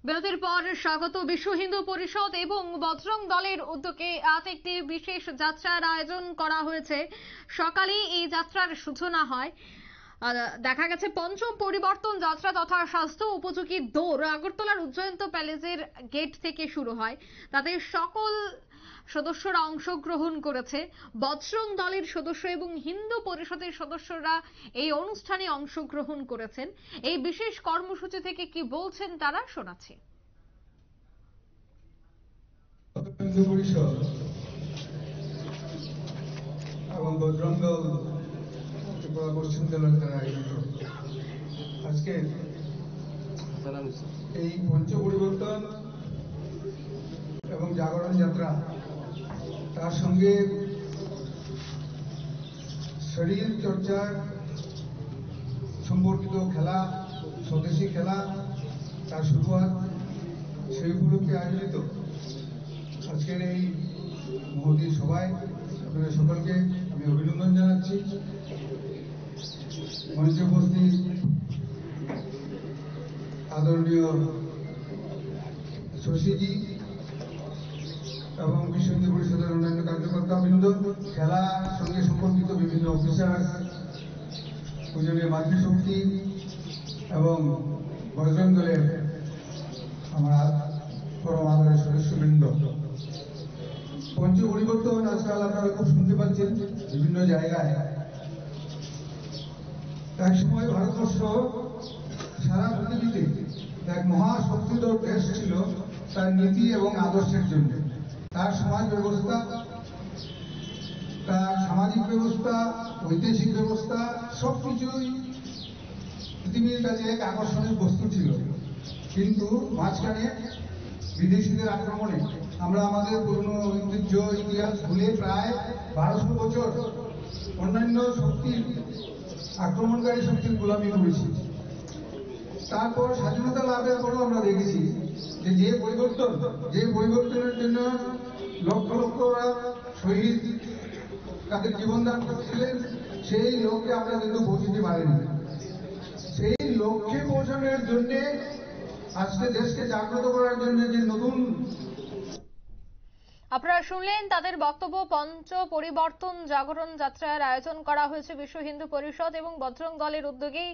বিরতির পর স্বাগত। বিশ্ব হিন্দু পরিষদ এবং বজরং দলের উদ্যোগে আজ একটি বিশেষ যাত্রার আয়োজন করা হয়েছে। সকালে এই যাত্রার সূচনা হয়। দেখা গেছে পঞ্চম পরিবর্তন যাত্রা তথা স্বাস্থ্য উপযোগী দৌড় আগরতলার উজ্জয়ন্ত প্যালেসের গেট থেকে শুরু হয়। তাদের সকল সদস্যরা অংশগ্রহণ করেছে। বজরং দলের সদস্য এবং হিন্দু পরিষদের সদস্যরা এই অনুষ্ঠানে অংশগ্রহণ করেছেন। এই বিশেষ কর্মসূচি থেকে কি বলছেন তারা শোনাচ্ছি। হিন্দু পরিষদ এবং বজরং দল পশ্চিম জেলার দ্বারা আয়োজিত আজকে এই পঞ্চ পরিবর্তন এবং জাগরণ যাত্রা, তার সঙ্গে শরীর চর্চা সম্পর্কিত খেলা, স্বদেশী খেলা, তার শুরুয়াত সেই উপলক্ষে আয়োজিত আজকের এই মহতী সভায় আপনাদের সকলকে আমি অভিনন্দন জানাচ্ছি। মঞ্চে উপস্থিত আদরণীয় শশীজি এবং বিশ্ব হিন্দু পরিষদের অন্যান্য কার্যকর্তাবৃন্দ, খেলার সঙ্গে সম্পর্কিত বিভিন্ন অফিসার, পূজনীয় মাতৃশক্তি এবং বজরং দলের আমার পরম আদরের সদস্যবৃন্দ, পঞ্চ পরিবর্তন আজকাল আপনারা খুব শুনতে পাচ্ছেন বিভিন্ন জায়গায়। এক সময় ভারতবর্ষ সারা পৃথিবীতে এক মহাশক্তিধর দেশ ছিল তার নীতি এবং আদর্শের জন্য। তার সমাজ ব্যবস্থা, তার সামাজিক ব্যবস্থা, ঐতিহাসিক ব্যবস্থা সবকিছুই পৃথিবীর কাছে এক আকর্ষণীয় বস্তু ছিল। কিন্তু মাঝখানে বিদেশিদের আক্রমণে আমরা আমাদের পুরনো ঐতিহ্য ইতিহাস ভুলে প্রায় 1200 বছর অন্যান্য শক্তির, আক্রমণকারী শক্তির গোলামি করেছি। তারপর স্বাধীনতা লাভের পরও আমরা দেখেছি যে পরিবর্তনের জন্য লক্ষ লক্ষ শহীদ তাদের জীবনদান করছিলেন, সেই লক্ষ্যে আমরা কিন্তু পৌঁছতে পারিনি। সেই লক্ষ্যে পৌঁছানোর জন্য আজকে দেশকে জাগ্রত করার জন্য যে নতুন আপনারা শুনলেন তাদের বক্তব্য। পঞ্চ পরিবর্তন জাগরণ যাত্রার আয়োজন করা হয়েছে বিশ্ব হিন্দু পরিষদ এবং বজরং দলের উদ্যোগেই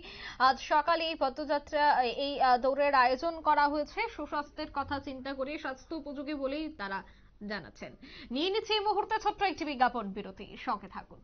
আজ সকালে এই পদযাত্রা, এই দৌড়ের আয়োজন করা হয়েছে। সুস্বাস্থ্যের কথা চিন্তা করে, স্বাস্থ্য উপযোগী বলেই তারা জানাচ্ছেন। নিয়ে নিচ্ছে এই মুহূর্তে ছোট্ট একটি বিজ্ঞাপন বিরতি, সঙ্গে থাকুন।